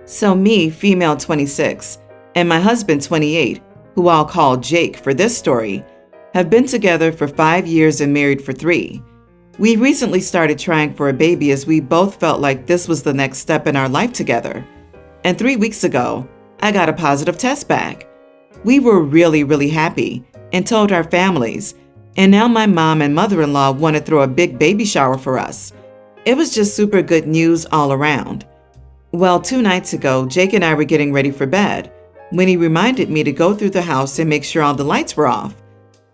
So me, female 26, and my husband 28, who I'll call Jake for this story, have been together for 5 years and married for 3. We recently started trying for a baby as we both felt like this was the next step in our life together. And 3 weeks ago, I got a positive test back. We were really happy and told our families, and now my mom and mother-in-law want to throw a big baby shower for us. It was just super good news all around. Well, 2 nights ago, Jake and I were getting ready for bed when he reminded me to go through the house and make sure all the lights were off.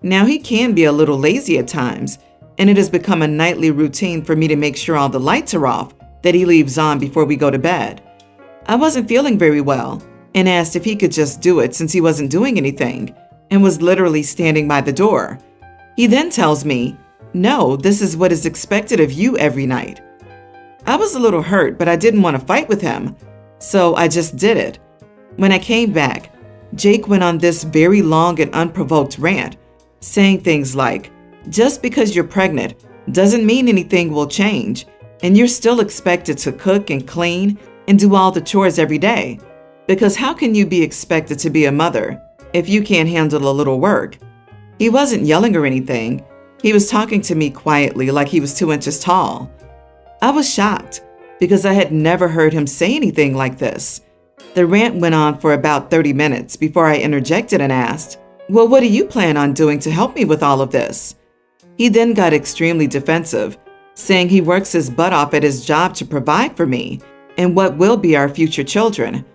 Now, he can be a little lazy at times, and it has become a nightly routine for me to make sure all the lights are off that he leaves on before we go to bed. I wasn't feeling very well and asked if he could just do it since he wasn't doing anything and was literally standing by the door. He then tells me, "No, this is what is expected of you every night." I was a little hurt, but I didn't want to fight with him, so I just did it. When I came back, Jake went on this very long and unprovoked rant, saying things like, "Just because you're pregnant doesn't mean anything will change, and you're still expected to cook and clean and do all the chores every day. Because how can you be expected to be a mother if you can't handle a little work?" He wasn't yelling or anything. He was talking to me quietly like he was 2 inches tall. I was shocked because I had never heard him say anything like this. The rant went on for about 30 minutes before I interjected and asked, "Well, what do you plan on doing to help me with all of this?" He then got extremely defensive, saying he works his butt off at his job to provide for me and what will be our future children.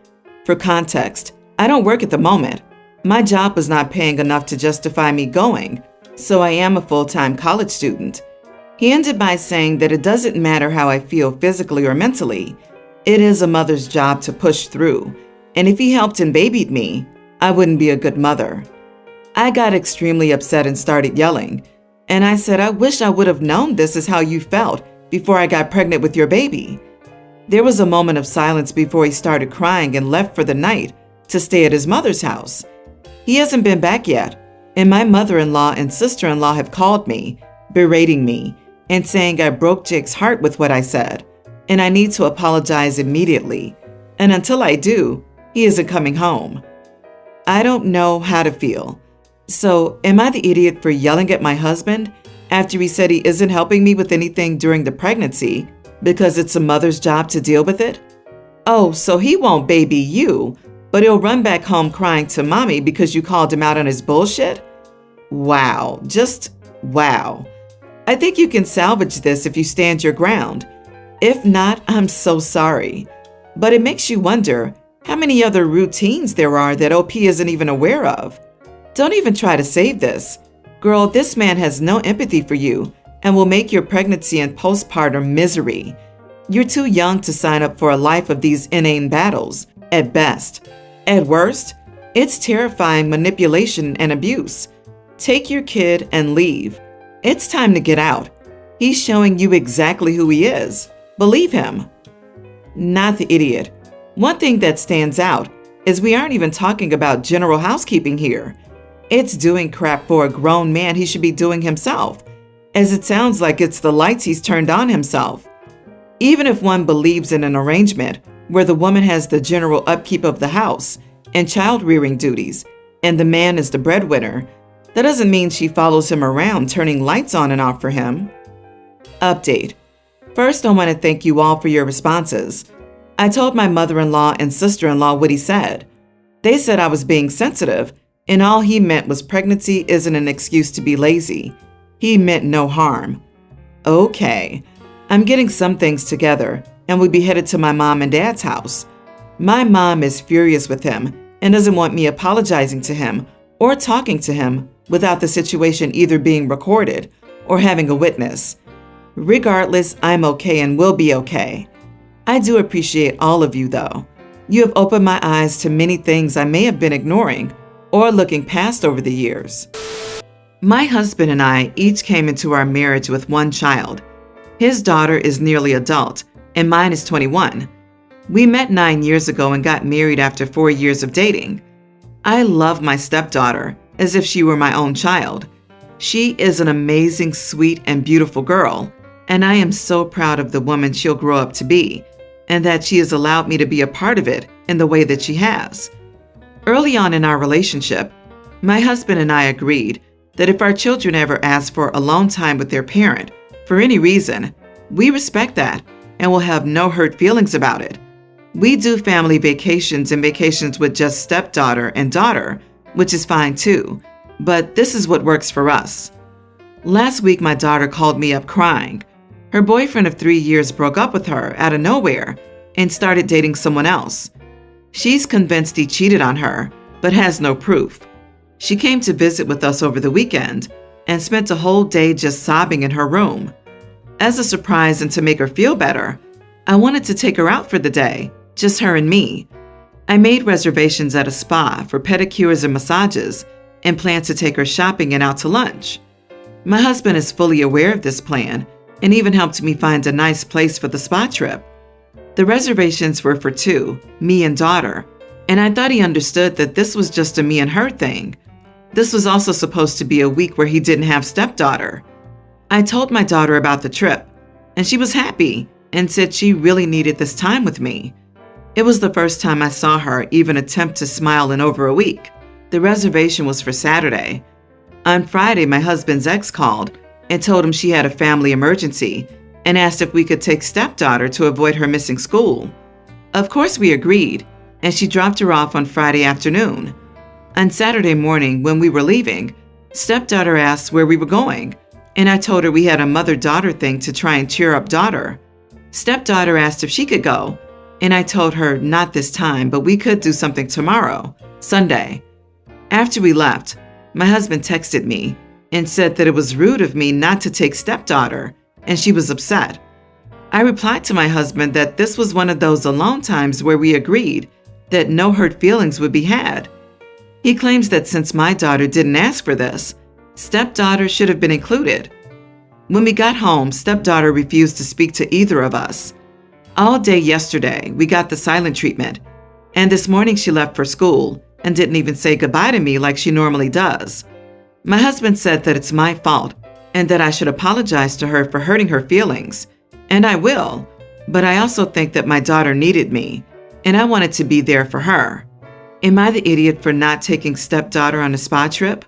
For context, I don't work at the moment. My job was not paying enough to justify me going, so I am a full-time college student. He ended by saying that it doesn't matter how I feel physically or mentally. It is a mother's job to push through, and if he helped and babied me, I wouldn't be a good mother. I got extremely upset and started yelling, and I said I wish I would have known this is how you felt before I got pregnant with your baby. There was a moment of silence before he started crying and left for the night to stay at his mother's house. He hasn't been back yet, and my mother-in-law and sister-in-law have called me, berating me, and saying I broke Jake's heart with what I said, and I need to apologize immediately. And until I do, he isn't coming home. I don't know how to feel. So, am I the idiot for yelling at my husband after he said he isn't helping me with anything during the pregnancy because it's a mother's job to deal with it? Oh, so he won't baby you, but he'll run back home crying to mommy because you called him out on his bullshit? Wow, just wow. I think you can salvage this if you stand your ground. If not, I'm so sorry. But it makes you wonder how many other routines there are that OP isn't even aware of. Don't even try to save this. Girl, this man has no empathy for you and will make your pregnancy and postpartum misery. You're too young to sign up for a life of these inane battles, at best. At worst, it's terrifying manipulation and abuse. Take your kid and leave. It's time to get out. He's showing you exactly who he is. Believe him. Not the idiot. One thing that stands out is we aren't even talking about general housekeeping here. It's doing crap for a grown man he should be doing himself, as it sounds like it's the lights he's turned on himself. Even if one believes in an arrangement where the woman has the general upkeep of the house and child-rearing duties, and the man is the breadwinner, that doesn't mean she follows him around turning lights on and off for him. Update. First, I want to thank you all for your responses. I told my mother-in-law and sister-in-law what he said. They said I was being sensitive, and all he meant was pregnancy isn't an excuse to be lazy. He meant no harm. Okay, I'm getting some things together, and we'll be headed to my mom and dad's house. My mom is furious with him and doesn't want me apologizing to him or talking to him without the situation either being recorded or having a witness. Regardless, I'm okay and will be okay. I do appreciate all of you, though. You have opened my eyes to many things I may have been ignoring or looking past over the years. My husband and I each came into our marriage with one child. His daughter is nearly adult, and mine is 21. We met 9 years ago and got married after 4 years of dating. I love my stepdaughter as if she were my own child. She is an amazing, sweet, and beautiful girl, and I am so proud of the woman she'll grow up to be, and that she has allowed me to be a part of it in the way that she has. Early on in our relationship, my husband and I agreed that if our children ever ask for alone time with their parent for any reason, we respect that and will have no hurt feelings about it. We do family vacations and vacations with just stepdaughter and daughter, which is fine too, but this is what works for us. Last week, my daughter called me up crying. Her boyfriend of 3 years broke up with her out of nowhere and started dating someone else. She's convinced he cheated on her, but has no proof. She came to visit with us over the weekend and spent a whole day just sobbing in her room. As a surprise and to make her feel better, I wanted to take her out for the day, just her and me. I made reservations at a spa for pedicures and massages and planned to take her shopping and out to lunch. My husband is fully aware of this plan and even helped me find a nice place for the spa trip. The reservations were for two, me and daughter, and I thought he understood that this was just a me and her thing. This was also supposed to be a week where he didn't have stepdaughter. I told my daughter about the trip, and she was happy and said she really needed this time with me. It was the first time I saw her even attempt to smile in over a week. The reservation was for Saturday. On Friday, my husband's ex called and told him she had a family emergency and asked if we could take stepdaughter to avoid her missing school. Of course, we agreed, and she dropped her off on Friday afternoon. On Saturday morning, when we were leaving, stepdaughter asked where we were going, and I told her we had a mother-daughter thing to try and cheer up daughter. Stepdaughter asked if she could go, and I told her not this time, but we could do something tomorrow, Sunday. After we left, my husband texted me and said that it was rude of me not to take stepdaughter, and she was upset. I replied to my husband that this was one of those alone times where we agreed that no hurt feelings would be had. He claims that since my daughter didn't ask for this, stepdaughter should have been included. When we got home, stepdaughter refused to speak to either of us. All day yesterday, we got the silent treatment, and this morning she left for school and didn't even say goodbye to me like she normally does. My husband said that it's my fault and that I should apologize to her for hurting her feelings, and I will, but I also think that my daughter needed me, and I wanted to be there for her. Am I the idiot for not taking stepdaughter on a spa trip?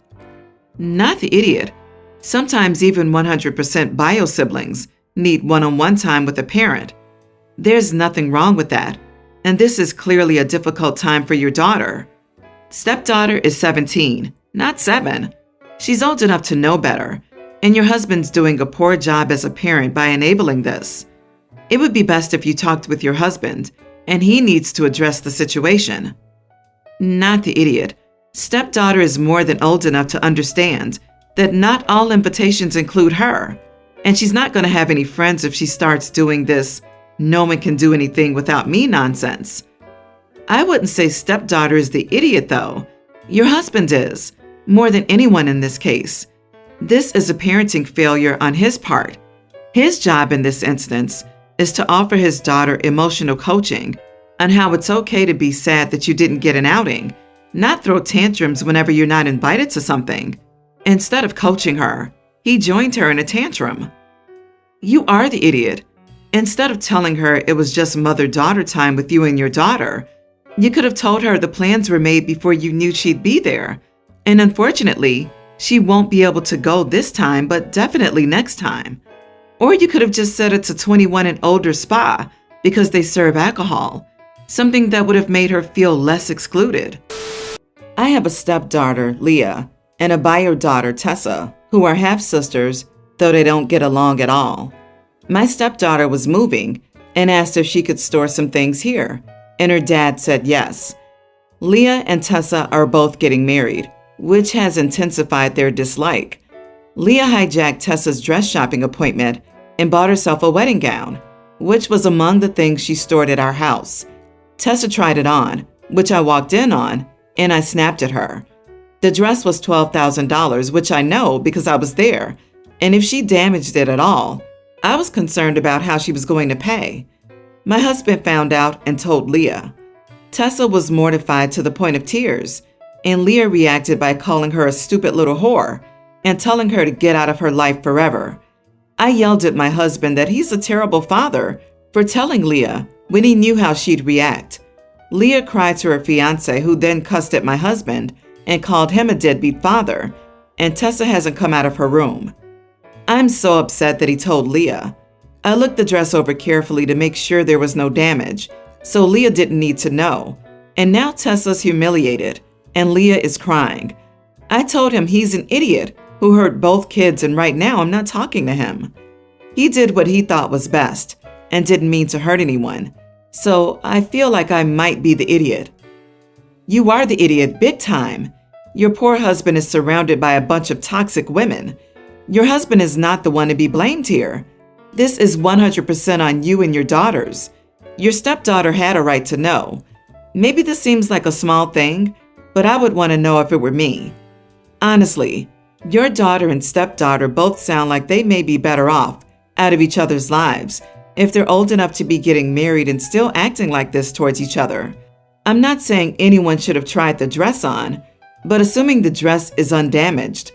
Not the idiot. Sometimes even 100% bio siblings need one-on-one time with a parent. There's nothing wrong with that, and this is clearly a difficult time for your daughter. Stepdaughter is 17, not 7. She's old enough to know better, and your husband's doing a poor job as a parent by enabling this. It would be best if you talked with your husband, and he needs to address the situation. Not the idiot. Stepdaughter is more than old enough to understand that not all invitations include her, and she's not going to have any friends if she starts doing this "no one can do anything without me" nonsense. I wouldn't say stepdaughter is the idiot, though. Your husband is, more than anyone in this case. This is a parenting failure on his part. His job in this instance is to offer his daughter emotional coaching on how it's okay to be sad that you didn't get an outing, not throw tantrums whenever you're not invited to something. Instead of coaching her, he joined her in a tantrum. You are the idiot. Instead of telling her it was just mother-daughter time with you and your daughter, you could have told her the plans were made before you knew she'd be there. And unfortunately, she won't be able to go this time, but definitely next time. Or you could have just said it's a 21 and older spa because they serve alcohol, something that would have made her feel less excluded. I have a stepdaughter, Leah, and a bio daughter, Tessa, who are half-sisters, though they don't get along at all. My stepdaughter was moving and asked if she could store some things here, and her dad said yes. Leah and Tessa are both getting married, which has intensified their dislike. Leah hijacked Tessa's dress shopping appointment and bought herself a wedding gown, which was among the things she stored at our house. Tessa tried it on, which I walked in on, and I snapped at her. The dress was $12,000, which I know because I was there, and if she damaged it at all, I was concerned about how she was going to pay. My husband found out and told Leah. Tessa was mortified to the point of tears, and Leah reacted by calling her a stupid little whore and telling her to get out of her life forever. I yelled at my husband that he's a terrible father for telling Leah when he knew how she'd react. Leah cried to her fiance, who then cussed at my husband and called him a deadbeat father, and Tessa hasn't come out of her room. I'm so upset that he told Leah. I looked the dress over carefully to make sure there was no damage, so Leah didn't need to know. And now Tessa's humiliated, and Leah is crying. I told him he's an idiot who hurt both kids, and right now I'm not talking to him. He did what he thought was best and didn't mean to hurt anyone, so I feel like I might be the idiot. You are the idiot, big time. Your poor husband is surrounded by a bunch of toxic women. Your husband is not the one to be blamed here. This is 100% on you and your daughters. Your stepdaughter had a right to know. Maybe this seems like a small thing, but I would want to know if it were me. Honestly, your daughter and stepdaughter both sound like they may be better off out of each other's lives if they're old enough to be getting married and still acting like this towards each other. I'm not saying anyone should have tried the dress on, but assuming the dress is undamaged,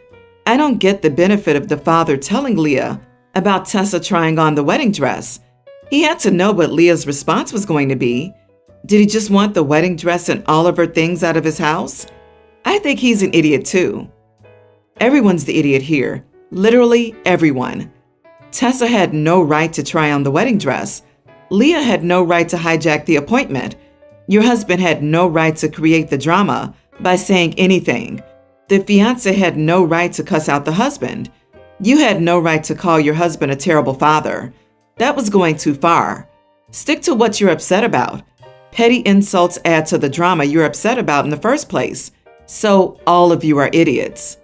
I don't get the benefit of the father telling Leah about Tessa trying on the wedding dress. He had to know what Leah's response was going to be. Did he just want the wedding dress and all of her things out of his house? I think he's an idiot too. Everyone's the idiot here. Literally everyone. Tessa had no right to try on the wedding dress. Leah had no right to hijack the appointment. Your husband had no right to create the drama by saying anything. The fiancé had no right to cuss out the husband. You had no right to call your husband a terrible father. That was going too far. Stick to what you're upset about. Petty insults add to the drama you're upset about in the first place. So all of you are idiots.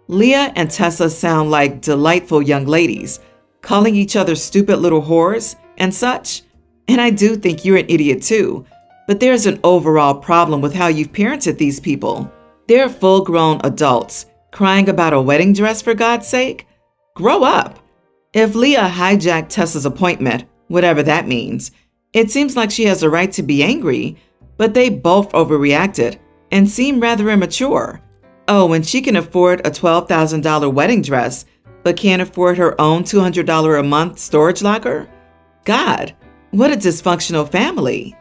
Leah and Tessa sound like delightful young ladies, calling each other stupid little whores and such. And I do think you're an idiot too, but there's an overall problem with how you've parented these people. They're full-grown adults, crying about a wedding dress for God's sake. Grow up. If Leah hijacked Tessa's appointment, whatever that means, it seems like she has a right to be angry, but they both overreacted and seem rather immature. Oh, and she can afford a $12,000 wedding dress, but can't afford her own $200 a month storage locker? God, what a dysfunctional family.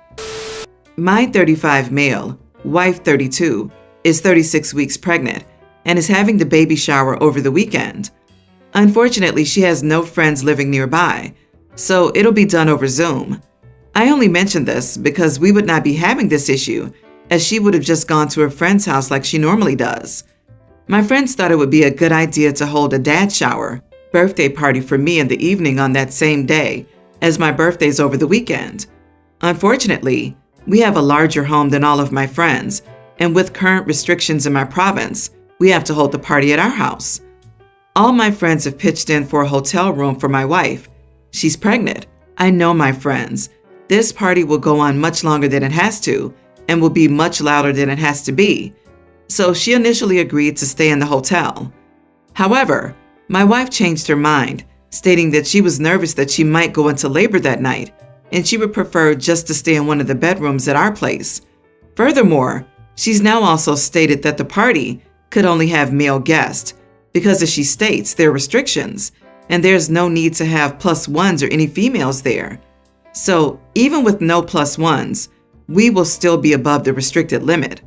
My 35 male, wife 32, is 36 weeks pregnant and is having the baby shower over the weekend. Unfortunately, she has no friends living nearby, so it'll be done over Zoom. I only mention this because we would not be having this issue, as she would have just gone to her friend's house like she normally does. My friends thought it would be a good idea to hold a dad shower, birthday party for me in the evening on that same day, as my birthday's over the weekend. Unfortunately, we have a larger home than all of my friends, and with current restrictions in my province, we have to hold the party at our house. All my friends have pitched in for a hotel room for my wife. She's pregnant. I know my friends. This party will go on much longer than it has to, and will be much louder than it has to be. So she initially agreed to stay in the hotel. However, my wife changed her mind, stating that she was nervous that she might go into labor that night, and she would prefer just to stay in one of the bedrooms at our place. Furthermore, she's now also stated that the party could only have male guests, because as she states, there are restrictions, and there's no need to have plus ones or any females there. So even with no plus ones, we will still be above the restricted limit.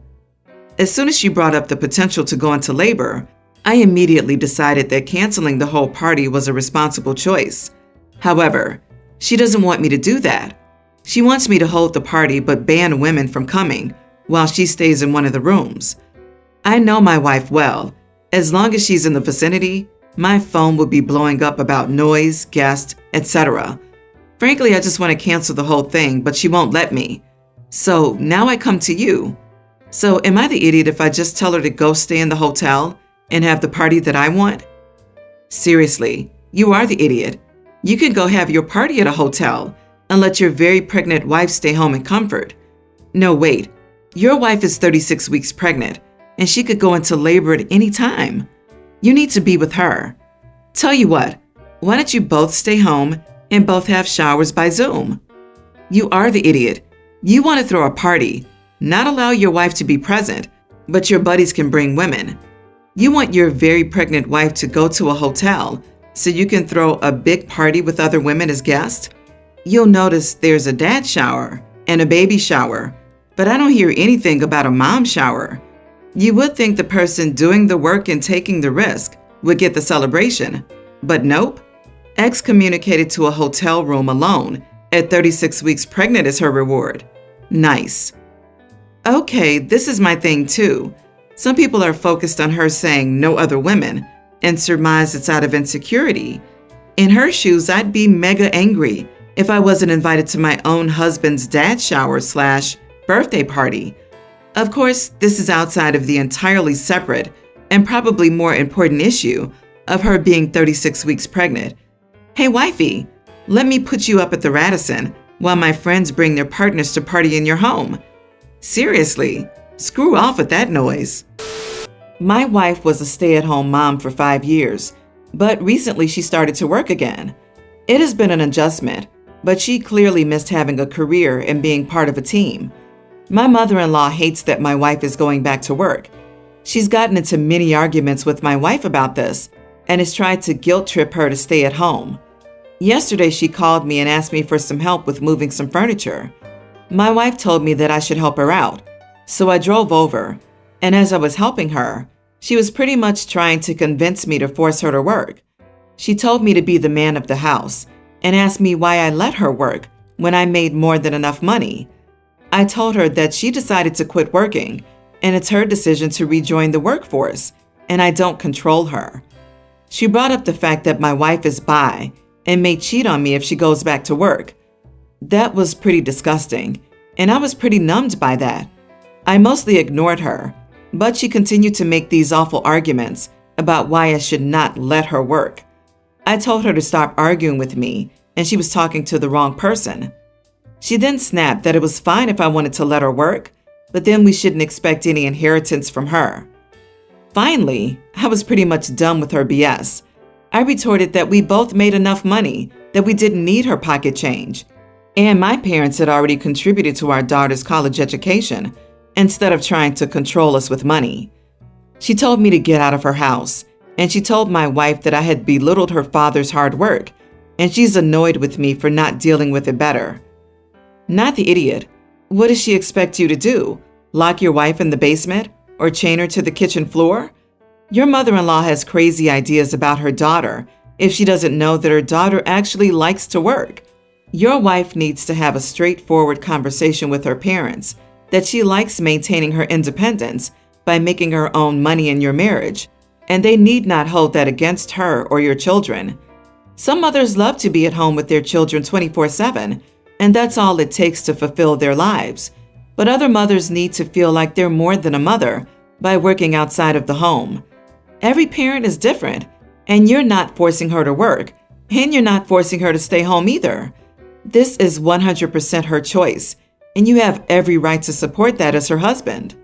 As soon as she brought up the potential to go into labor, I immediately decided that canceling the whole party was a responsible choice. However, she doesn't want me to do that. She wants me to hold the party but ban women from coming while she stays in one of the rooms. I know my wife well. As long as she's in the vicinity, my phone will be blowing up about noise, guests, etc. Frankly, I just want to cancel the whole thing, but she won't let me. So now I come to you. So am I the idiot if I just tell her to go stay in the hotel and have the party that I want? Seriously, you are the idiot. You can go have your party at a hotel and let your very pregnant wife stay home in comfort. No, wait. Your wife is 36 weeks pregnant, and she could go into labor at any time. You need to be with her. Tell you what, why don't you both stay home and both have showers by Zoom? You are the idiot. You want to throw a party, not allow your wife to be present, but your buddies can bring women. You want your very pregnant wife to go to a hotel so you can throw a big party with other women as guests? You'll notice there's a dad shower and a baby shower, but I don't hear anything about a mom shower. You would think the person doing the work and taking the risk would get the celebration, but nope. Excommunicated to a hotel room alone at 36 weeks pregnant is her reward. Nice. Okay, this is my thing too. Some people are focused on her saying no other women and surmise it's out of insecurity. In her shoes, I'd be mega angry if I wasn't invited to my own husband's dad shower / birthday party. Of course, this is outside of the entirely separate and probably more important issue of her being 36 weeks pregnant. Hey wifey, let me put you up at the Radisson while my friends bring their partners to party in your home. Seriously, screw off with that noise. My wife was a stay-at-home mom for 5 years, but recently she started to work again. It has been an adjustment, but she clearly missed having a career and being part of a team. My mother-in-law hates that my wife is going back to work. She's gotten into many arguments with my wife about this and has tried to guilt trip her to stay at home. Yesterday, she called me and asked me for some help with moving some furniture. My wife told me that I should help her out, so I drove over, and as I was helping her, she was pretty much trying to convince me to force her to work. She told me to be the man of the house and asked me why I let her work when I made more than enough money. I told her that she decided to quit working, and it's her decision to rejoin the workforce, and I don't control her. She brought up the fact that my wife is bi and may cheat on me if she goes back to work. That was pretty disgusting, and I was pretty numbed by that. I mostly ignored her, but she continued to make these awful arguments about why I should not let her work. I told her to stop arguing with me, and she was talking to the wrong person. She then snapped that it was fine if I wanted to let her work, but then we shouldn't expect any inheritance from her. Finally, I was pretty much done with her BS. I retorted that we both made enough money that we didn't need her pocket change, and my parents had already contributed to our daughter's college education instead of trying to control us with money. She told me to get out of her house, and she told my wife that I had belittled her father's hard work, and she's annoyed with me for not dealing with it better. Not the idiot. What does she expect you to do? Lock your wife in the basement or chain her to the kitchen floor? Your mother-in-law has crazy ideas about her daughter if she doesn't know that her daughter actually likes to work. Your wife needs to have a straightforward conversation with her parents that she likes maintaining her independence by making her own money in your marriage, and they need not hold that against her or your children. Some mothers love to be at home with their children 24/7, and that's all it takes to fulfill their lives. But other mothers need to feel like they're more than a mother by working outside of the home. Every parent is different, and you're not forcing her to work, and you're not forcing her to stay home either. This is 100% her choice, and you have every right to support that as her husband.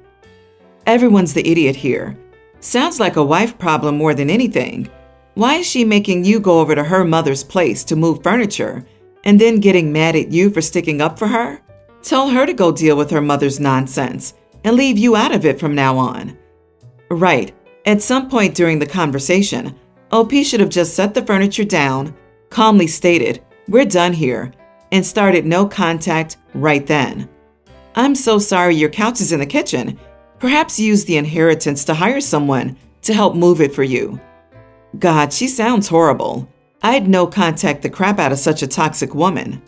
Everyone's the idiot here. Sounds like a wife problem more than anything. Why is she making you go over to her mother's place to move furniture and then getting mad at you for sticking up for her? Tell her to go deal with her mother's nonsense and leave you out of it from now on. Right. At some point during the conversation, OP should have just set the furniture down, calmly stated, "We're done here," and started no contact right then. "I'm so sorry your couch is in the kitchen. Perhaps use the inheritance to hire someone to help move it for you." God, she sounds horrible. I'd no contact the crap out of such a toxic woman.